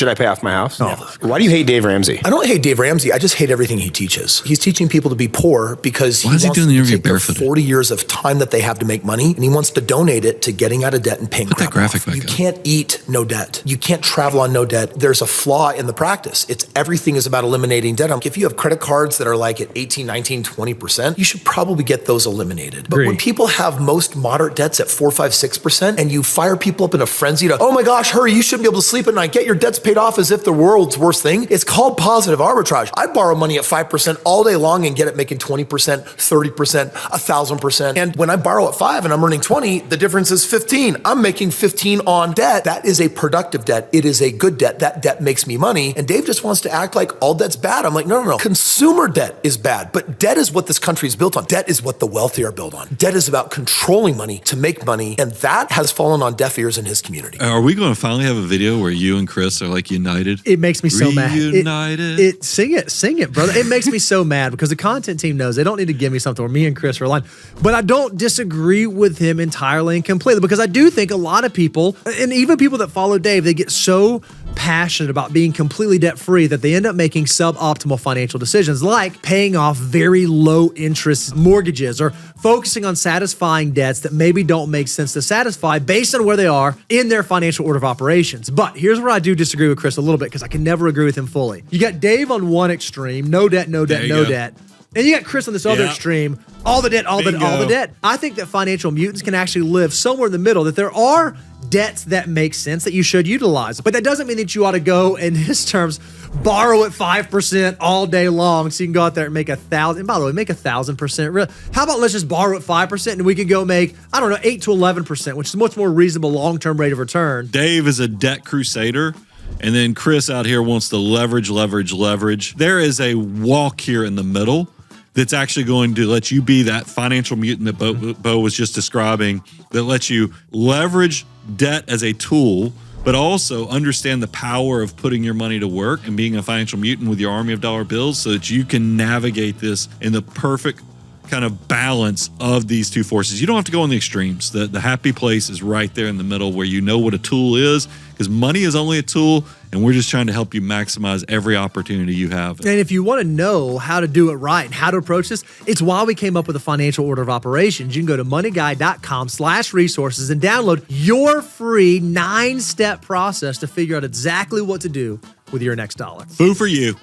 Should I pay off my house? No. Why do you hate Dave Ramsey? I don't hate Dave Ramsey. I just hate everything he teaches. He's teaching people to be poor because Why is he wants doing the to interview take their barefooted? 40 years of time that they have to make money, and he wants to donate it to getting out of debt and paying Put that crap graphic off. back You up. can't eat no debt. You can't travel on no debt. There's a flaw in the practice. It's everything is about eliminating debt. If you have credit cards that are like at 18, 19, 20%, you should probably get those eliminated. But when people have most moderate debts at 4, 5, 6%, and you fire people up in a frenzy to, oh my gosh, hurry, you shouldn't be able to sleep at night, get your debts paid off as if the world's worst thing. It's called positive arbitrage. I borrow money at 5% all day long and get it making 20%, 30%, 1,000%. And when I borrow at 5 and I'm earning 20, the difference is 15. I'm making 15 on debt. That is a productive debt. It is a good debt. That debt makes me money. And Dave just wants to act like all debt's bad. I'm like, no. Consumer debt is bad, but debt is what this country is built on. Debt is what the wealthy are built on. Debt is about controlling money to make money. And that has fallen on deaf ears in his community. Are we going to finally have a video where you and Chris are like united? It makes me so mad. Reunited. Sing it, brother. It makes me so mad because the content team knows they don't need to give me something where me and Chris are aligned. But I don't disagree with him entirely and completely because I do think a lot of people, and even people that follow Dave, they get so passionate about being completely debt-free that they end up making suboptimal financial decisions like paying off very low interest mortgages or focusing on satisfying debts that maybe don't make sense to satisfy based on where they are in their financial order of operations. But here's where I do disagree with Chris a little bit because I can never agree with him fully. You got Dave on one extreme, no debt, no debt, no debt. And you got Chris on this other extreme, all the debt, all the debt. I think that financial mutants can actually live somewhere in the middle, that there are debts that make sense that you should utilize. But that doesn't mean that you ought to go, in his terms, borrow at 5% all day long so you can go out there and make 1,000. And by the way, make 1,000%. How about let's just borrow at 5% and we can go make, 8 to 11%, which is a much more reasonable long-term rate of return. Dave is a debt crusader. And then Chris out here wants to leverage. There is a walk here in the middle that's actually going to let you be that financial mutant that Bo was just describing, that lets you leverage debt as a tool, but also understand the power of putting your money to work and being a financial mutant with your army of dollar bills so that you can navigate this in the perfect kind of balance of these two forces. You don't have to go on the extremes. The happy place is right there in the middle where you know what a tool is, because money is only a tool, and we're just trying to help you maximize every opportunity you have. And if you want to know how to do it right and how to approach this, it's why we came up with a financial order of operations. You can go to moneyguy.com/resources and download your free 9-step process to figure out exactly what to do with your next dollar. Foo for you.